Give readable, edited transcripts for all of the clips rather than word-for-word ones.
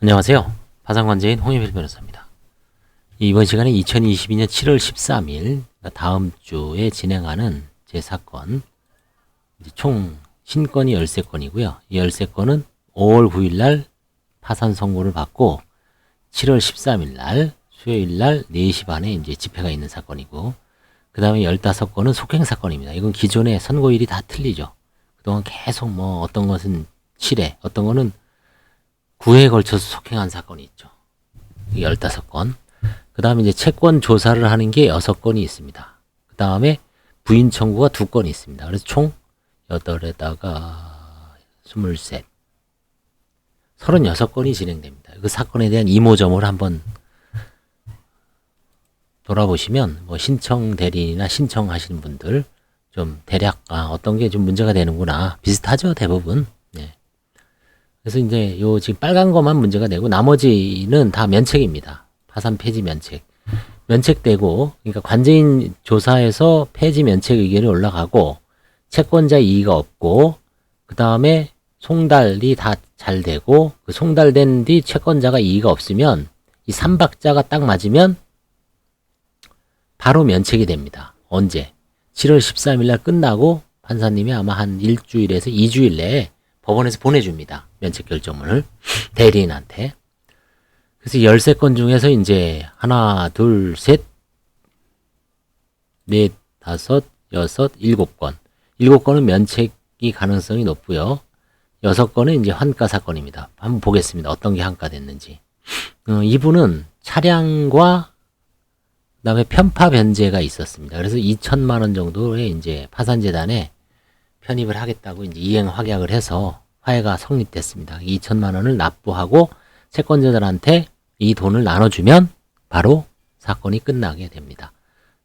안녕하세요. 파산관제인 홍영필 변호사입니다. 이번 시간에 2022년 7월 13일 다음 주에 진행하는 제 사건 총 신건이 13건이고요. 이 13건은 5월 9일 날 파산 선고를 받고 7월 13일 날 수요일 날 4시 반에 이제 집회가 있는 사건이고, 그 다음에 15건은 속행 사건입니다. 이건 기존의 선고일이 다 틀리죠. 그동안 계속 뭐 어떤 것은 7회, 어떤 거는 9회에 걸쳐서 속행한 사건이 있죠. 15건. 그 다음에 이제 채권 조사를 하는 게 6건이 있습니다. 그 다음에 부인 청구가 2건이 있습니다. 그래서 총 8에다가 23, 36건이 진행됩니다. 그 사건에 대한 이모저모를 한번 돌아보시면 뭐 신청 대리나 신청하시는 분들 좀 대략 어떤 게 좀 문제가 되는구나, 비슷하죠 대부분. 네. 그래서 이제 요 지금 빨간 것만 문제가 되고 나머지는 다 면책입니다. 파산 폐지 면책. 면책되고, 그러니까 관제인 조사에서 폐지 면책 의견이 올라가고 채권자 이의가 없고, 그 다음에 송달이 다 잘 되고, 그 송달된 뒤 채권자가 이의가 없으면 이 3박자가 딱 맞으면 바로 면책이 됩니다. 언제? 7월 13일 날 끝나고 판사님이 아마 한 일주일에서 2주일 내에 법원에서 보내줍니다. 면책 결정문을 대리인한테. 그래서 13건 중에서 이제 하나, 둘, 셋, 넷, 다섯, 여섯, 7건. 7건은 면책이 가능성이 높고요. 6건은 이제 환가 사건입니다. 한번 보겠습니다. 어떤 게 환가됐는지. 이분은 차량과 그다음에 편파 변제가 있었습니다. 그래서 2천만 원 정도의 이제 파산재단에 편입을 하겠다고 이제 이행 확약을 해서 화해가 성립됐습니다. 2천만 원을 납부하고 채권자들한테 이 돈을 나눠주면 바로 사건이 끝나게 됩니다.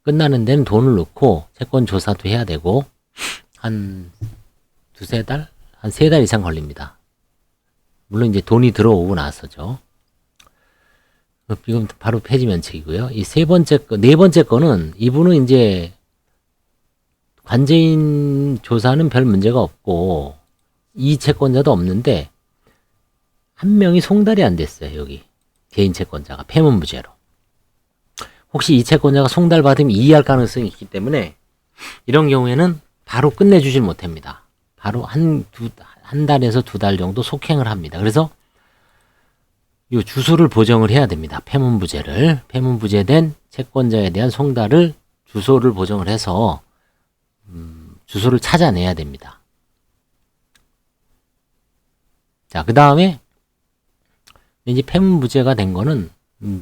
끝나는 데는 돈을 넣고 채권 조사도 해야 되고 한 2-3달? 한 3달 이상 걸립니다. 물론 이제 돈이 들어오고 나서죠. 이건 바로 폐지 면책이고요. 이 네 번째 거는 이분은 이제 관제인 조사는 별 문제가 없고 이 채권자도 없는데 한 명이 송달이 안 됐어요. 여기 개인 채권자가 폐문부재로. 혹시 이 채권자가 송달받으면 이의할 가능성이 있기 때문에 이런 경우에는 바로 끝내주질 못합니다. 바로 한 달에서 2달 정도 속행을 합니다. 그래서 이 주소를 보정을 해야 됩니다. 폐문부재된 채권자에 대한 송달을 주소를 보정을 해서 주소를 찾아내야 됩니다. 자, 그 다음에 이제 폐문부재가 된 거는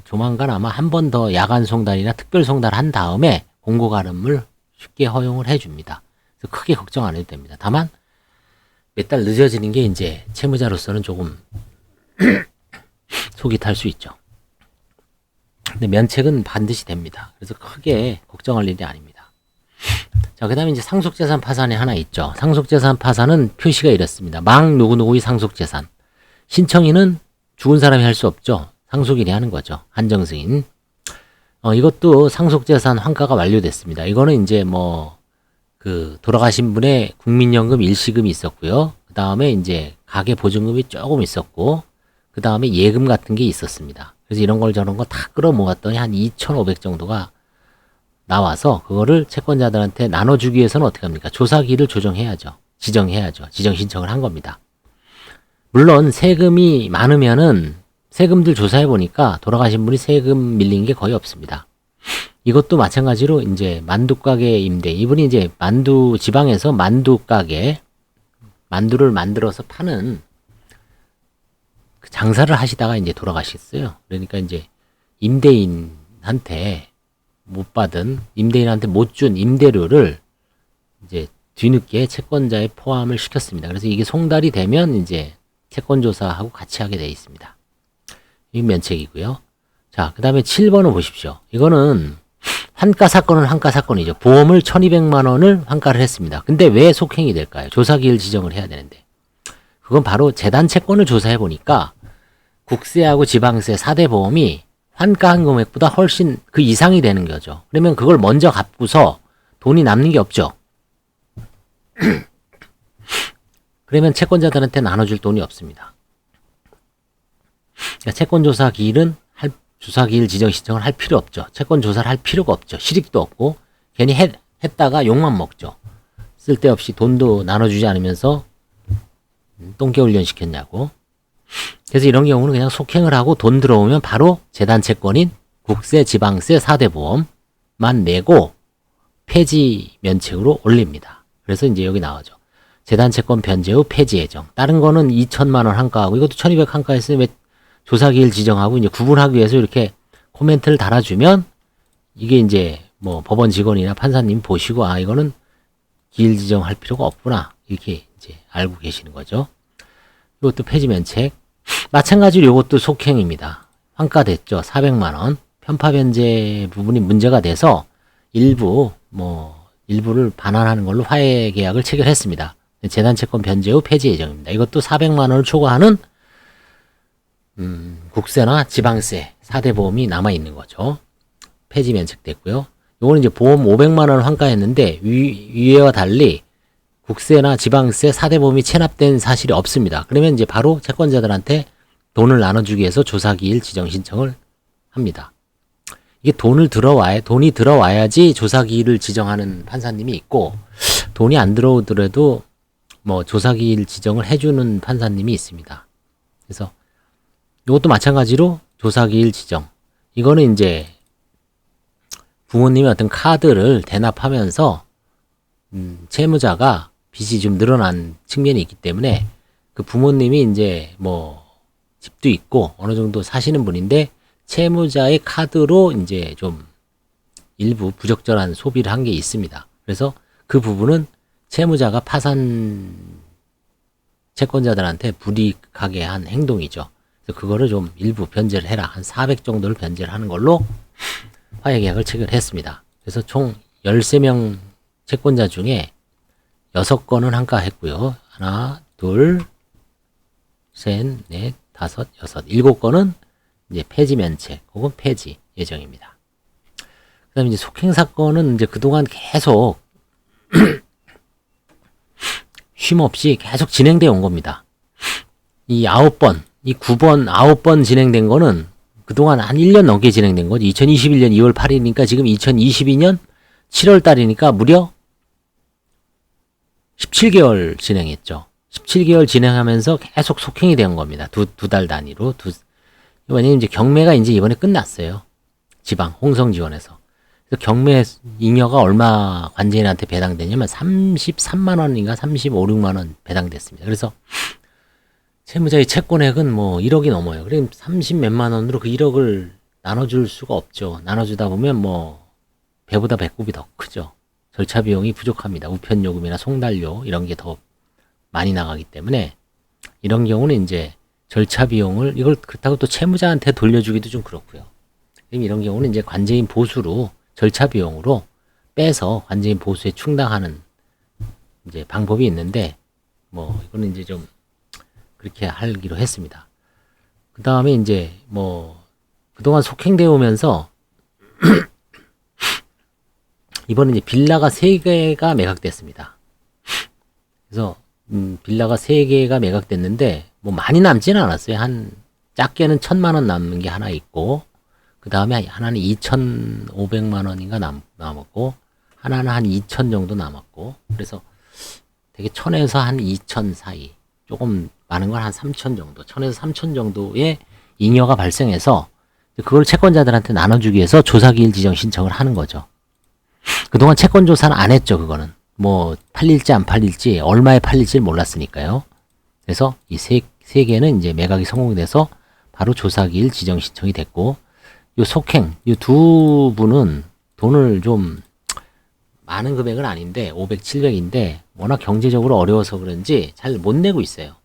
조만간 아마 한 번 더 야간 송달이나 특별 송달 한 다음에 공고 가름을 쉽게 허용을 해줍니다. 그래서 크게 걱정 안 해도 됩니다. 다만 몇 달 늦어지는 게 이제 채무자로서는 조금 속이 탈 수 있죠. 근데 면책은 반드시 됩니다. 그래서 크게 걱정할 일이 아닙니다. 자, 그 다음에 이제 상속재산 파산이 하나 있죠. 상속재산 파산은 표시가 이렇습니다. 망 누구누구의 상속재산. 신청인은 죽은 사람이 할 수 없죠. 상속인이 하는 거죠. 한정승인. 이것도 상속재산 환가가 완료됐습니다. 이거는 이제 돌아가신 분의 국민연금 일시금이 있었고요. 그 다음에 이제 가계보증금이 조금 있었고, 그 다음에 예금 같은 게 있었습니다. 그래서 이런 걸 저런 거 다 끌어모았더니 한 2,500 정도가 나와서 그거를 채권자들한테 나눠주기 위해서는 어떻게 합니까? 조사기를 지정해야죠. 지정 신청을 한 겁니다. 물론 세금이 많으면은 세금들 조사해 보니까 돌아가신 분이 세금 밀린 게 거의 없습니다. 이것도 마찬가지로 이제 만두가게 임대, 이분이 이제 지방에서 만두가게, 만두를 만들어서 파는 장사를 하시다가 이제 돌아가셨어요. 그러니까 이제 임대인한테 못 준 임대료를 이제 뒤늦게 채권자에 포함을 시켰습니다. 그래서 이게 송달이 되면 이제 채권조사하고 같이 하게 되어 있습니다. 이 면책이고요. 자, 그 다음에 7번을 보십시오. 이거는 환가 사건이죠. 보험을 1200만 원을 환가를 했습니다. 근데 왜 속행이 될까요? 조사기일 지정을 해야 되는데. 그건 바로 재단 채권을 조사해 보니까 국세하고 지방세 4대 보험이 환가한 금액보다 훨씬 그 이상이 되는 거죠. 그러면 그걸 먼저 갚고서 돈이 남는 게 없죠. 그러면 채권자들한테 나눠줄 돈이 없습니다. 채권 조사 기일은 조사 기일 지정 신청을 할 필요 없죠. 채권 조사를 할 필요가 없죠. 실익도 없고 괜히 했다가 욕만 먹죠. 쓸데없이 돈도 나눠주지 않으면서 똥개 훈련 시켰냐고. 그래서 이런 경우는 그냥 속행을 하고 돈 들어오면 바로 재단 채권인 국세, 지방세, 4대 보험만 내고 폐지 면책으로 올립니다. 그래서 이제 여기 나오죠. 재단 채권 변제 후 폐지 예정. 다른 거는 2천만 원 한가하고 이것도 1200 한가했으면 왜 조사기일 지정하고 이제 구분하기 위해서 이렇게 코멘트를 달아주면 이게 이제 뭐 법원 직원이나 판사님 보시고 아 이거는 기일 지정할 필요가 없구나 이렇게 이제 알고 계시는 거죠. 이것도 폐지 면책. 마찬가지로 이것도 속행입니다. 환가됐죠. 400만 원. 편파 변제 부분이 문제가 돼서 일부를 반환하는 걸로 화해 계약을 체결했습니다. 재단 채권 변제 후 폐지 예정입니다. 이것도 400만 원을 초과하는 국세나 지방세, 4대 보험이 남아 있는 거죠. 폐지 면책됐고요. 요거는 이제 보험 500만 원을 환가했는데 위에와 달리 국세나 지방세, 4대 보험이 체납된 사실이 없습니다. 그러면 이제 바로 채권자들한테 돈을 나눠주기 위해서 조사기일 지정 신청을 합니다. 이게 돈이 들어와야지 조사기일을 지정하는 판사님이 있고 돈이 안 들어오더라도 뭐 조사기일 지정을 해주는 판사님이 있습니다. 그래서 이것도 마찬가지로 조사기일 지정. 이거는 이제 부모님이 어떤 카드를 대납하면서 채무자가 빚이 좀 늘어난 측면이 있기 때문에 그 부모님이 이제 뭐 집도 있고 어느 정도 사시는 분인데 채무자의 카드로 이제 좀 일부 부적절한 소비를 한 게 있습니다. 그래서 그 부분은 채무자가 파산 채권자들한테 불이익하게 한 행동이죠. 그래서 그거를 좀 일부 변제를 해라. 한 400 정도를 변제를 하는 걸로 화해계약을 체결했습니다. 그래서 총 13명 채권자 중에 6건은 한가했고요. 하나, 둘, 셋, 넷, 다섯, 여섯, 7건은 이제 폐지 면책 혹은 폐지 예정입니다. 그 다음에 이제 속행 사건은 이제 그동안 계속 쉼 없이 계속 진행되어 온 겁니다. 이 9번, 이 9번, 9번 진행된 거는 그동안 한 1년 넘게 진행된 거죠. 2021년 2월 8일이니까 지금 2022년 7월 달이니까 무려 17개월 진행했죠. 17개월 진행하면서 계속 속행이 된 겁니다. 두 달 단위로. 왜냐면 이제 경매가 이제 이번에 끝났어요. 지방, 홍성지원에서. 그래서 경매 잉여가 얼마 관제인한테 배당되냐면 33만 원인가 35, 6만 원 배당됐습니다. 그래서 채무자의 채권액은 뭐 1억이 넘어요. 그럼 30 몇만 원으로 그 1억을 나눠줄 수가 없죠. 나눠주다 보면 뭐 배보다 배꼽이 더 크죠. 절차 비용이 부족합니다. 우편 요금이나 송달료 이런 게 더 많이 나가기 때문에 이런 경우는 이제 절차 비용을 이걸 그렇다고 또 채무자한테 돌려주기도 좀 그렇고요. 이런 경우는 이제 관제인 보수로 절차 비용으로 빼서 관제인 보수에 충당하는 이제 방법이 있는데 뭐 이거는 이제 좀 그렇게 하기로 했습니다. 그 다음에 이제 뭐 그동안 속행되어 오면서 이번에 이제 빌라가 3개가 매각됐습니다. 그래서 빌라가 3개가 매각됐는데 뭐 많이 남지는 않았어요. 한 작게는 1,000만 원 남는 게 하나 있고 그 다음에 하나는 2,500만 원인가 남았고 하나는 한 2,000 정도 남았고 그래서 되게 1,000에서 한 2,000 사이 조금 많은 건 한 3,000 정도 1,000에서 3,000 정도의 잉여가 발생해서 그걸 채권자들한테 나눠주기 위해서 조사기일 지정 신청을 하는 거죠. 그동안 채권 조사는 안 했죠. 그거는 뭐 팔릴지 안 팔릴지 얼마에 팔릴지 몰랐으니까요. 그래서 이 세 개는 이제 매각이 성공돼서 바로 조사기일 지정 신청이 됐고 요 속행 이 두 분은 돈을 좀 많은 금액은 아닌데 500, 700인데 워낙 경제적으로 어려워서 그런지 잘 못 내고 있어요.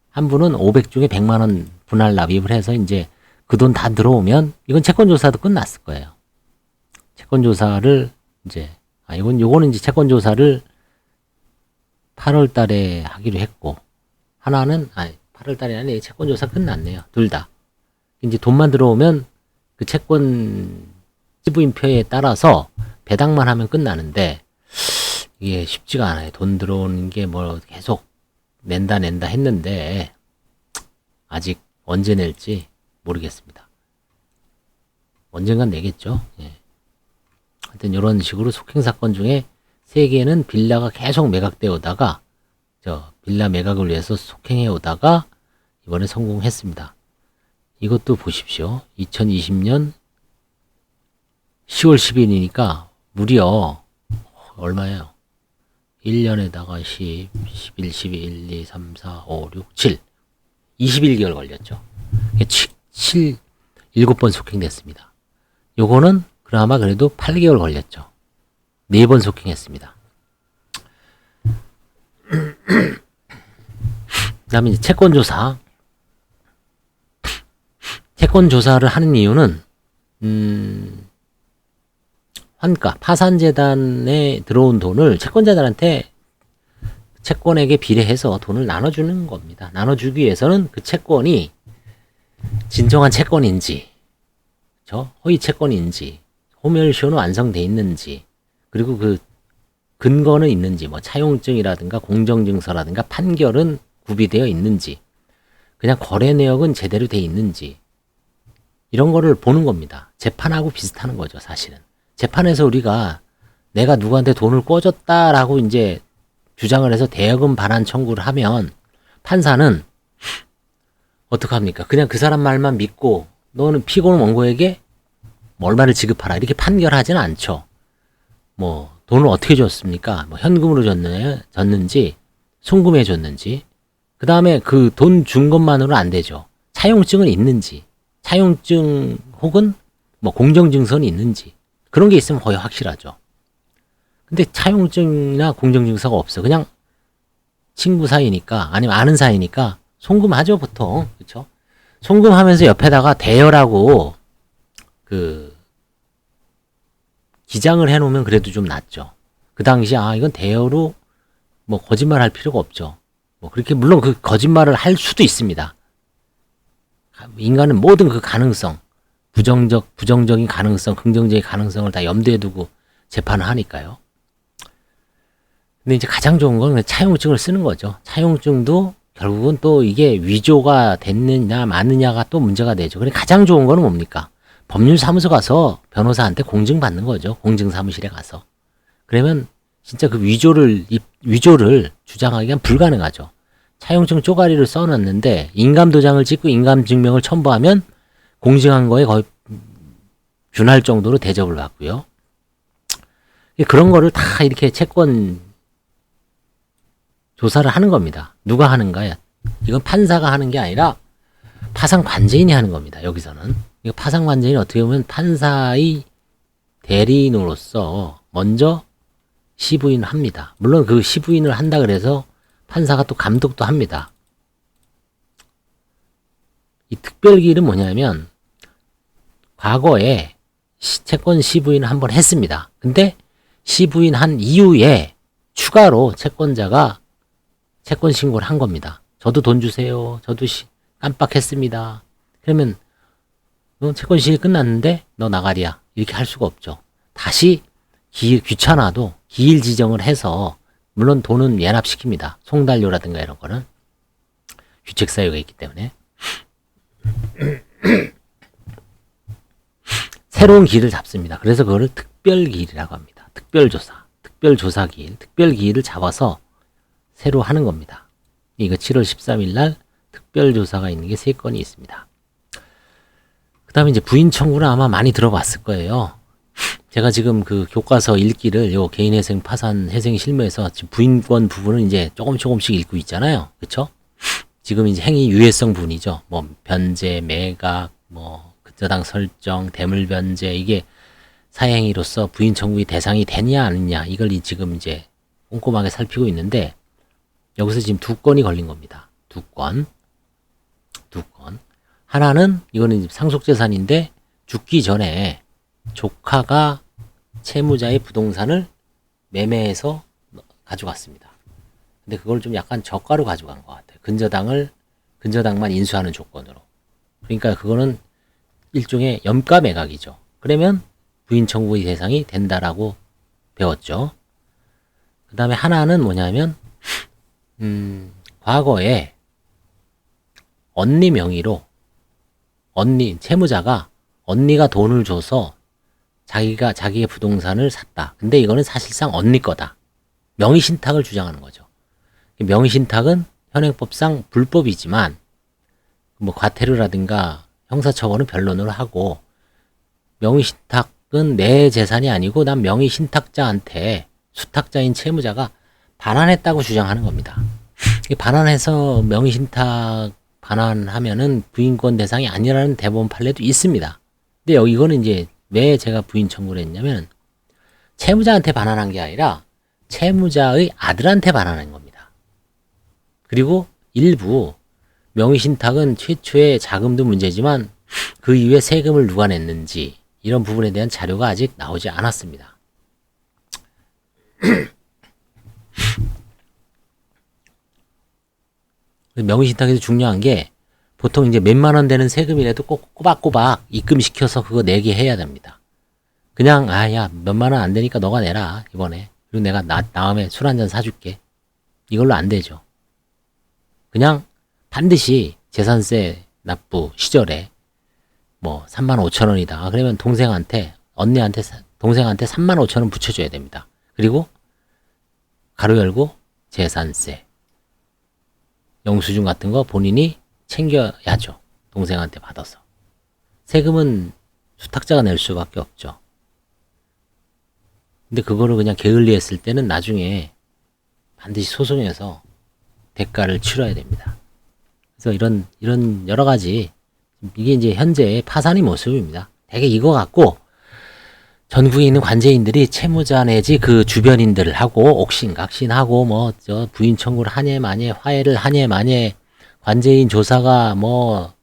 한 분은 500 중에 100만 원 분할 납입을 해서 이제 그 돈 다 들어오면 이건 채권 조사도 끝났을 거예요. 채권 조사를 이제 요거는 이제 채권 조사를 8월 달에 하기로 했고 하나는 8월 달에 아니 채권 조사 끝났네요. 둘 다. 이제 돈만 들어오면 그 채권 지부인표에 따라서 배당만 하면 끝나는데 이게 쉽지가 않아요. 돈 들어오는 게 뭐 계속 낸다 했는데 아직 언제 낼지 모르겠습니다. 언젠간 내겠죠. 예. 하여튼 이런 식으로 속행사건 중에 3개는 빌라가 계속 매각되어 오다가 빌라 매각을 위해서 속행해 오다가 이번에 성공했습니다. 이것도 보십시오. 2020년 10월 10일이니까 무려 얼마예요? 1년에다가 10, 11, 12, 1, 2, 3, 4, 5, 6, 7 21개월 걸렸죠. 7번 속행됐습니다. 요거는 그나마 그래도 8개월 걸렸죠. 4번 속행했습니다. 그 다음에 이제 채권조사. 채권조사를 하는 이유는, 환가, 파산재단에 들어온 돈을 채권자들한테 채권액에 비례해서 돈을 나눠주는 겁니다. 나눠주기 위해서는 그 채권이 진정한 채권인지, 허위 채권인지, 소멸시효는 완성돼 있는지, 그리고 그 근거는 있는지, 뭐 차용증이라든가 공정증서라든가 판결은 구비되어 있는지, 그냥 거래 내역은 제대로 돼 있는지, 이런 거를 보는 겁니다. 재판하고 비슷하는 거죠, 사실은. 재판에서 우리가 내가 누구한테 돈을 꿔줬다라고 이제 주장을 해서 대여금 반환 청구를 하면 판사는 어떡합니까? 그냥 그 사람 말만 믿고 너는 피고는 원고에게 얼마를 지급하라 이렇게 판결하지는 않죠. 뭐 돈을 어떻게 줬습니까? 뭐 현금으로 줬는지 송금해 줬는지, 그 다음에 그 돈 준 것만으로는 안 되죠. 차용증은 있는지, 차용증 혹은 뭐 공정증서는 있는지, 그런 게 있으면 거의 확실하죠. 근데 차용증이나 공정증서가 없어. 그냥 친구 사이니까, 아니면 아는 사이니까 송금하죠, 보통. 그쵸? 송금하면서 옆에다가 대여라고 기장을 해놓으면 그래도 좀 낫죠. 그 당시에 이건 대여로 뭐 거짓말 할 필요가 없죠. 뭐 그렇게 물론 그 거짓말을 할 수도 있습니다. 인간은 모든 그 가능성, 부정적인 가능성, 긍정적인 가능성을 다 염두에 두고 재판을 하니까요. 근데 이제 가장 좋은 건 차용증을 쓰는 거죠. 차용증도 결국은 또 이게 위조가 됐느냐 마느냐가 또 문제가 되죠. 그래 가장 좋은 거는 뭡니까? 법률사무소 가서 변호사한테 공증받는 거죠. 공증사무실에 가서. 그러면 진짜 그 위조를 주장하기가 불가능하죠. 차용증 쪼가리를 써놨는데 인감도장을 찍고 인감증명을 첨부하면 공증한 거에 거의 준할 정도로 대접을 받고요. 그런 거를 다 이렇게 채권 조사를 하는 겁니다. 누가 하는가요? 이건 판사가 하는 게 아니라 파상관제인이 하는 겁니다. 여기서는. 이거 파상관제인이 어떻게 보면 판사의 대리인으로서 먼저 시부인을 합니다. 물론 그 시부인을 한다 그래서 판사가 또 감독도 합니다. 이 특별기일은 뭐냐면 과거에 채권 시부인을 한번 했습니다. 근데 시부인 한 이후에 추가로 채권자가 채권 신고를 한 겁니다. 저도 돈 주세요. 저도 깜빡했습니다. 그러면 너 채권 시일 끝났는데 너 나가리야. 이렇게 할 수가 없죠. 다시 귀찮아도 기일 지정을 해서 물론 돈은 예납시킵니다. 송달료라든가 이런 거는 규칙사유가 있기 때문에 새로운 기일을 잡습니다. 그래서 그거를 특별기일이라고 합니다. 특별조사, 특별조사기일, 특별기일을 잡아서 새로 하는 겁니다. 이거 7월 13일 날 특별조사가 있는 게 3건이 있습니다. 그 다음에 이제 부인 청구를 아마 많이 들어봤을 거예요. 제가 지금 그 교과서 읽기를 요 개인회생 파산 회생 실무에서 지금 부인권 부분을 이제 조금씩 읽고 있잖아요. 그쵸? 지금 이제 행위 유예성 부분이죠. 뭐 변제, 매각, 뭐 근저당 설정, 대물 변제, 이게 사행위로서 부인 청구의 대상이 되냐 아니냐 이걸 지금 이제 꼼꼼하게 살피고 있는데 여기서 지금 2건이 걸린 겁니다. 2건. 하나는 이거는 상속재산인데 죽기 전에 조카가 채무자의 부동산을 매매해서 가져갔습니다. 근데 그걸 좀 약간 저가로 가져간 것 같아요. 근저당만 인수하는 조건으로. 그러니까 그거는 일종의 염가 매각이죠. 그러면 부인 청구의 대상이 된다라고 배웠죠. 그 다음에 하나는 뭐냐면 과거에 언니 명의로 채무자가 언니가 돈을 줘서 자기의 부동산을 샀다. 근데 이거는 사실상 언니 거다. 명의신탁을 주장하는 거죠. 명의신탁은 현행법상 불법이지만 뭐 과태료라든가 형사처벌은 변론을 하고, 명의신탁은 내 재산이 아니고 난 명의신탁자한테 수탁자인 채무자가 반환했다고 주장하는 겁니다. 반환해서 명의신탁 반환하면은 부인권 대상이 아니라는 대법원 판례도 있습니다. 근데 이거는 이제 왜 제가 부인 청구를 했냐면, 채무자한테 반환한 게 아니라 채무자의 아들한테 반환한 겁니다. 그리고 일부 명의신탁은 최초의 자금도 문제지만 그 이후에 세금을 누가 냈는지 이런 부분에 대한 자료가 아직 나오지 않았습니다. 명의신탁에서 중요한 게, 보통 이제 몇만 원 되는 세금이라도 꼭 꼬박꼬박 입금시켜서 그거 내게 해야 됩니다. 그냥 야 몇만 원 안 되니까 너가 내라 이번에, 그리고 내가 다음에 술 한잔 사줄게, 이걸로 안 되죠. 그냥 반드시 재산세 납부 시절에 뭐 35,000원이다 그러면 동생한테 35,000원 붙여줘야 됩니다. 그리고 가로 열고 재산세, 영수증 같은 거 본인이 챙겨야죠. 동생한테 받아서. 세금은 수탁자가 낼 수밖에 없죠. 근데 그거를 그냥 게을리했을 때는 나중에 반드시 소송해서 대가를 치러야 됩니다. 그래서 이런 여러 가지, 이게 이제 현재의 파산의 모습입니다. 되게 이거 갖고 전국에 있는 관제인들이 채무자 내지 그 주변인들하고 옥신각신하고 뭐 저 부인 청구를 하냐 마냐, 화해를 하냐 마냐, 관제인 조사가 뭐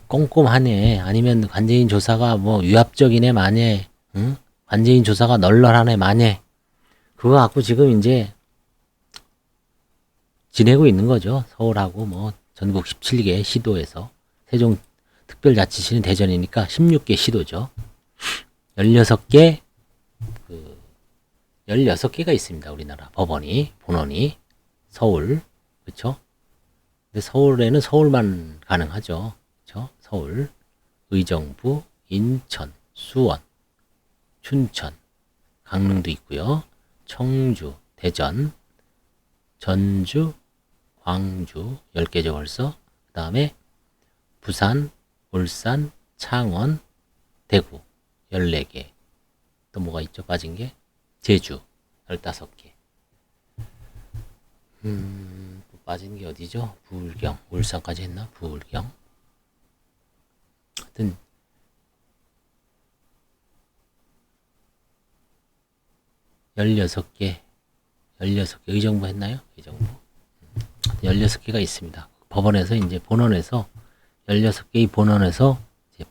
꼼꼼하네, 아니면 관제인 조사가 뭐 위압적이네 마냐, 관제인 조사가 널널하네 마냐, 그거 갖고 지금 이제 지내고 있는 거죠. 서울하고 뭐 전국 17개 시도에서, 세종 특별자치시는 대전이니까 16개 시도죠. 16개, 16개가 있습니다. 우리나라 법원이, 본원이. 서울, 그쵸? 근데 서울에는 서울만 가능하죠. 그쵸? 서울, 의정부, 인천, 수원, 춘천, 강릉도 있고요. 청주, 대전, 전주, 광주 10개죠 벌써. 그 다음에 부산, 울산, 창원, 대구 14개. 또 뭐가 있죠? 빠진 게 제주 15개. 또 빠진 게 어디죠? 부울경, 울산까지 했나? 부울경. 하여튼 16개 의정부 했나요? 의정부 16개가 있습니다. 법원에서 이제 본원에서 16개의 본원에서 이제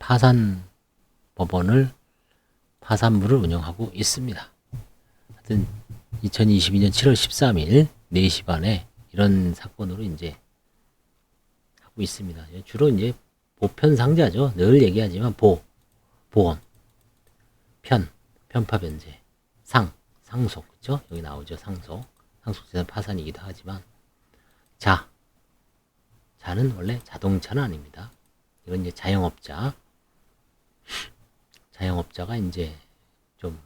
파산부를 운영하고 있습니다. 하여튼 2022년 7월 13일 4시 반에 이런 사건으로 이제 하고 있습니다. 주로 이제 보편상자죠. 늘 얘기하지만 보험, 편파 변제, 상속, 그죠? 여기 나오죠. 상속재산 파산이기도 하지만, 자는 원래 자동차는 아닙니다. 이건 이제 자영업자가 이제 좀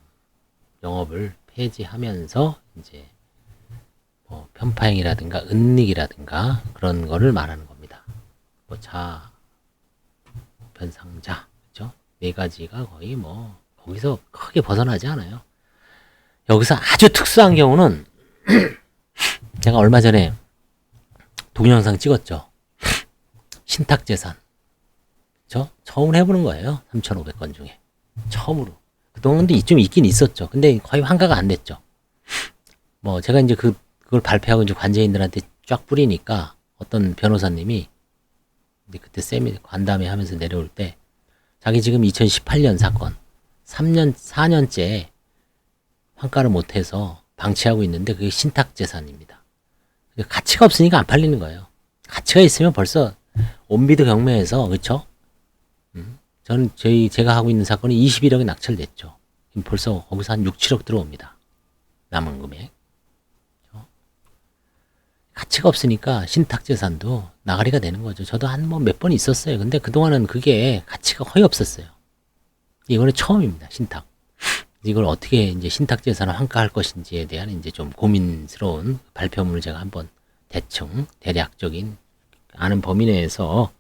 영업을 폐지하면서 이제 뭐 편파행위라든가 은닉이라든가 그런 거를 말하는 겁니다. 뭐 보편상자, 그죠? 네 가지가 거의 뭐 거기서 크게 벗어나지 않아요. 여기서 아주 특수한 경우는 제가 얼마 전에 동영상 찍었죠. 신탁재산. 처음 해보는 거예요. 3,500건 중에. 처음으로. 그동안도 좀 있긴 있었죠. 근데 거의 환가가 안 됐죠. 뭐 제가 이제 그걸 발표하고 이제 관제인들한테 쫙 뿌리니까 어떤 변호사님이 근데 그때 관담회 하면서 내려올 때 자기 지금 2018년 사건 4년째 환가를 못해서 방치하고 있는데 그게 신탁재산입니다. 가치가 없으니까 안 팔리는 거예요. 가치가 있으면 벌써 온비드 경매에서, 그쵸? 저는 제가 하고 있는 사건이 21억에 낙찰됐죠. 벌써 거기서 한 6, 7억 들어옵니다. 남은 금액. 가치가 없으니까 신탁재산도 나가리가 되는 거죠. 저도 한 뭐 몇 번 있었어요. 근데 그동안은 그게 가치가 거의 없었어요. 이거는 처음입니다. 신탁. 이걸 어떻게 이제 신탁재산을 환가할 것인지에 대한 이제 좀 고민스러운 발표문을 제가 한번 대충 대략적인 아는 범위 내에서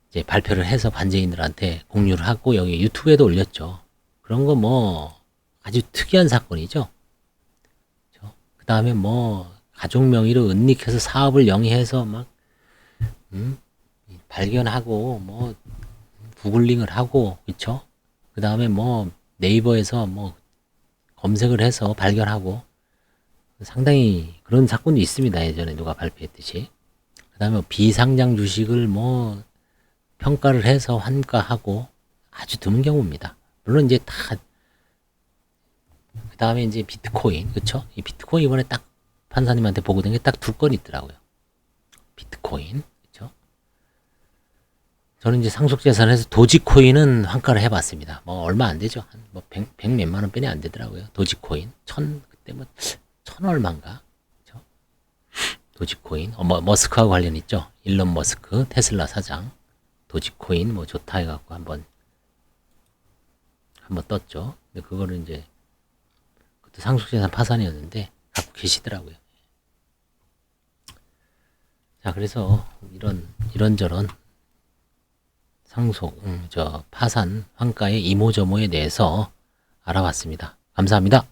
이제 발표를 해서 반제인들한테 공유를 하고 여기 유튜브에도 올렸죠. 그런 거 뭐 아주 특이한 사건이죠. 그 다음에 뭐 가족 명의로 은닉해서 사업을 영위해서 막 발견하고 뭐 구글링을 하고 그쵸? 그 다음에 뭐 네이버에서 뭐 검색을 해서 발견하고 상당히 그런 사건도 있습니다. 예전에 누가 발표했듯이. 그 다음에 비상장 주식을 뭐 평가를 해서 환가하고 아주 드문 경우입니다. 물론 이제 다 그 다음에 이제 비트코인 그쵸? 이 비트코인 이번에 딱 판사님한테 보고된 게 딱 2건 있더라고요. 비트코인 그쵸? 저는 이제 상속재산에서 도지코인은 환가를 해봤습니다. 뭐 얼마 안 되죠. 한 뭐 100 몇만 원뿐이 안 되더라고요. 도지코인 그때 뭐 1000 얼마인가 그쵸? 도지코인 뭐 머스크하고 관련 있죠. 일론 머스크 테슬라 사장 도지코인 뭐 좋다 해갖고 한번 떴죠. 근데 그거를 이제 그것도 상속재산 파산이었는데 갖고 계시더라고요. 자, 그래서 이런저런 상속, 파산, 환가의 이모저모에 대해서 알아봤습니다. 감사합니다.